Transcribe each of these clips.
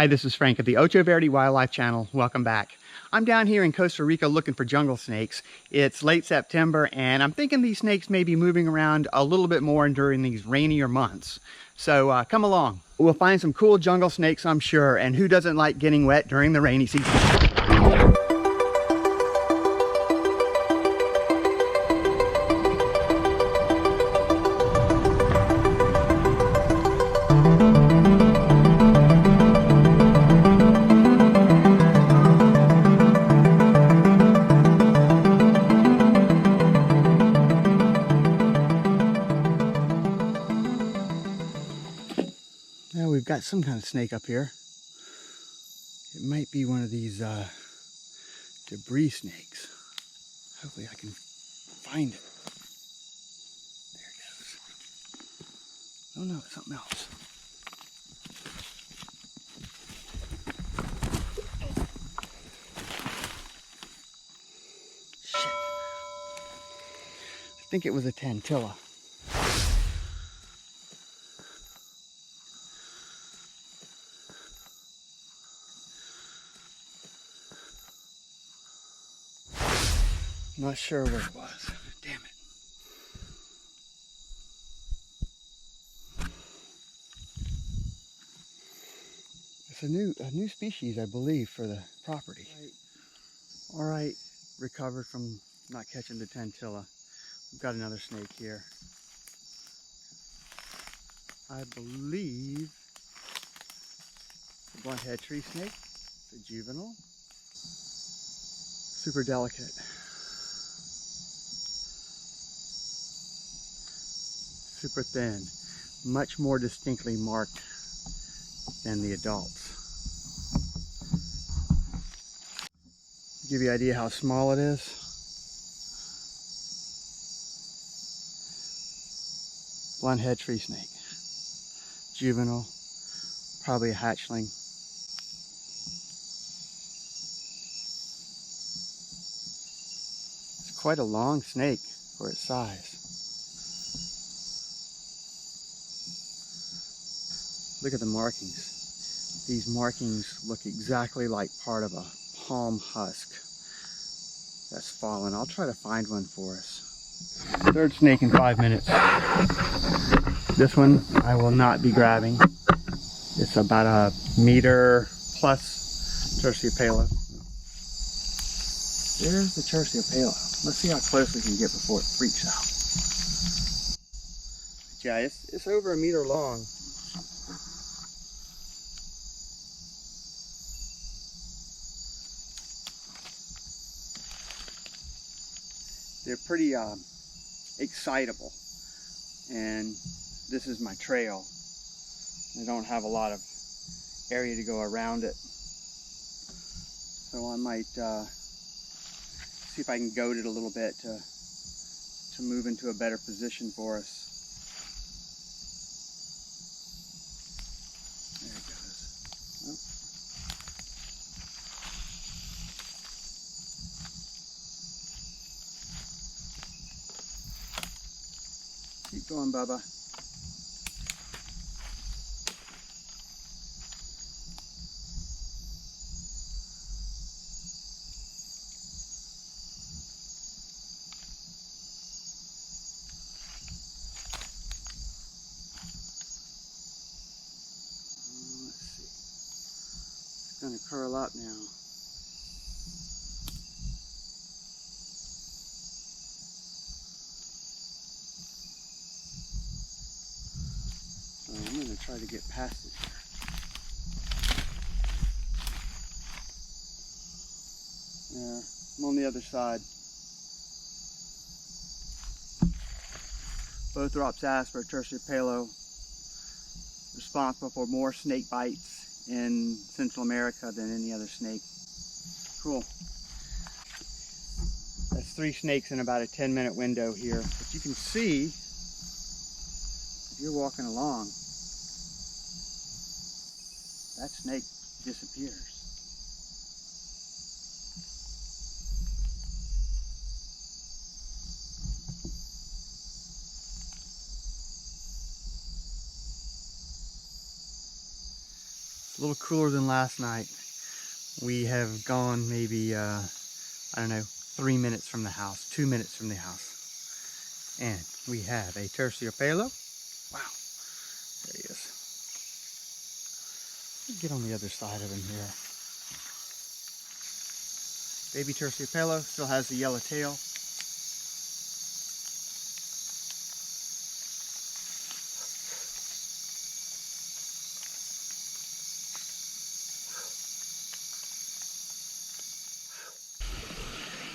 Hi, this is Frank at the Ocho Verde Wildlife Channel. Welcome back. I'm down here in Costa Rica looking for jungle snakes. It's late September and I'm thinking these snakes may be moving around a little bit more during these rainier months. So come along. We'll find some cool jungle snakes, I'm sure, and who doesn't like getting wet during the rainy season? Now we've got some kind of snake up here. It might be one of these debris snakes. Hopefully I can find it. There it goes. Oh no, it's something else. Shit. I think it was a tantilla. Not sure where it was. Damn it. It's a new species, I believe, for the property. All right, recovered from not catching the tantilla. We've got another snake here. I believe the blunt-head tree snake. It's a juvenile. Super delicate. Super thin, much more distinctly marked than the adults. To give you an idea how small it is, blunt-head tree snake, juvenile, probably a hatchling. It's quite a long snake for its size. Look at the markings. These markings look exactly like part of a palm husk that's fallen. I'll try to find one for us. Third snake in 5 minutes. This one I will not be grabbing. It's about a meter plus Terciopelo. There's the Terciopelo. Let's see how close we can get before it freaks out. Yeah, it's over a meter long. They're pretty excitable, and this is my trail. I don't have a lot of area to go around it, so I might see if I can goad it a little bit to move into a better position for us. There it goes. Oh. Keep going, Bubba. Let's see. It's going to curl up now. So I'm going to try to get past it here. Yeah, I'm on the other side. Bothrops Terciopelo, responsible for more snake bites in Central America than any other snake. Cool. That's 3 snakes in about a 10-minute window here. But you can see, if you're walking along, that snake disappears. A little cooler than last night. We have gone maybe, I don't know, 3 minutes from the house, 2 minutes from the house. And we have a Terciopelo. Wow, there he is. Let's get on the other side of him here. Baby Terciopelo still has the yellow tail.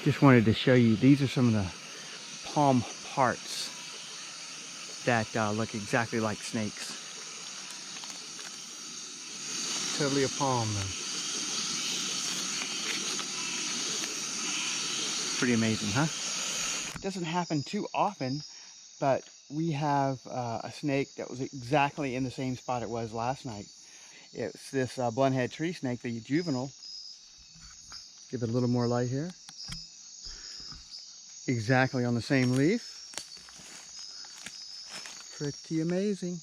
Just wanted to show you, these are some of the palm parts that look exactly like snakes. Totally a palm though. Pretty amazing, huh? It doesn't happen too often, but we have a snake that was exactly in the same spot it was last night. It's this blunt-head tree snake, the juvenile. Give it a little more light here. Exactly on the same leaf. Pretty amazing.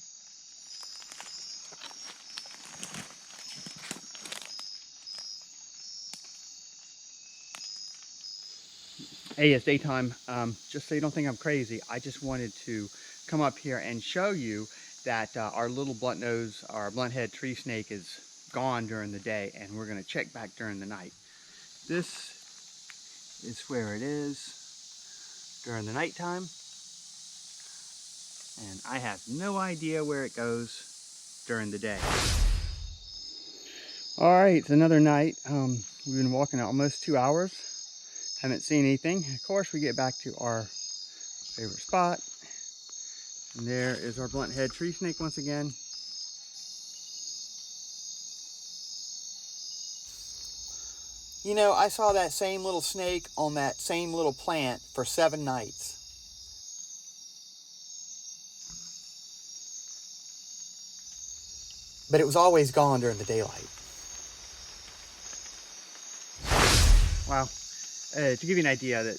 Hey, it's daytime. Just so you don't think I'm crazy, I just wanted to come up here and show you that our little blunt-head tree snake is gone during the day, and we're going to check back during the night. This is where it is during the nighttime, and I have no idea where it goes during the day. All right, it's another night. We've been walking almost 2 hours. Haven't seen anything. Of course, we get back to our favorite spot. And there is our blunt-head tree snake once again. You know, I saw that same little snake on that same little plant for 7 nights. But it was always gone during the daylight. Wow. To give you an idea that,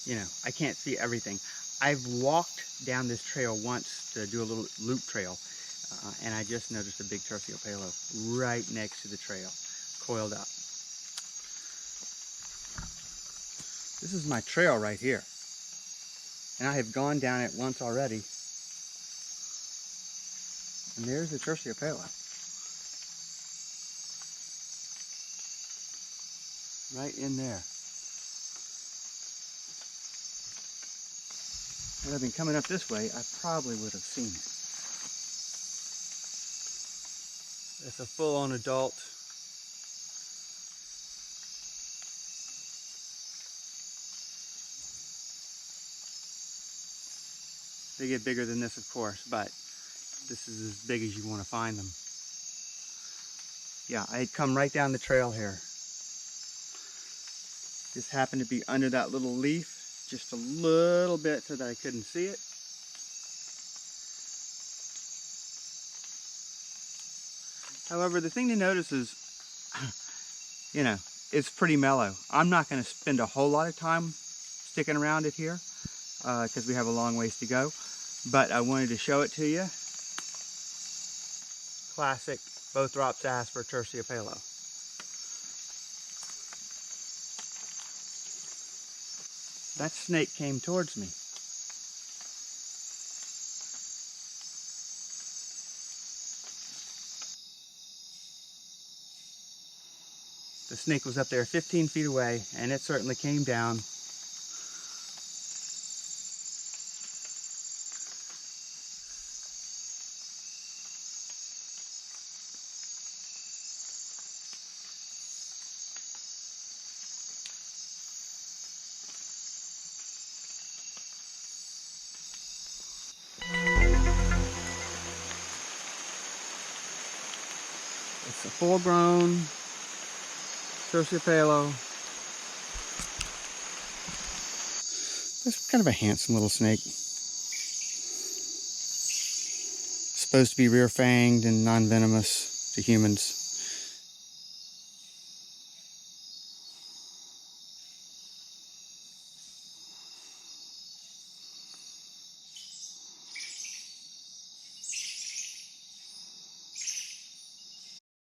you know, I can't see everything. I've walked down this trail once to do a little loop trail, and I just noticed a big Terciopelo right next to the trail, coiled up. This is my trail right here, and I have gone down it once already. And there's the Terciopelo. Right in there. Had I been coming up this way, I probably would have seen it. It's a full-on adult. They get bigger than this, of course, but this is as big as you want to find them. Yeah, I had come right down the trail here. Just happened to be under that little leaf just a little bit so that I couldn't see it. However, the thing to notice is, you know, it's pretty mellow. I'm not going to spend a whole lot of time sticking around it here because we have a long ways to go. But I wanted to show it to you. Classic, both drops ass for Terciopelo. That snake came towards me. The snake was up there 15 feet away, and it certainly came down. It's a full-grown Terciopelo. It's kind of a handsome little snake. Supposed to be rear-fanged and non-venomous to humans.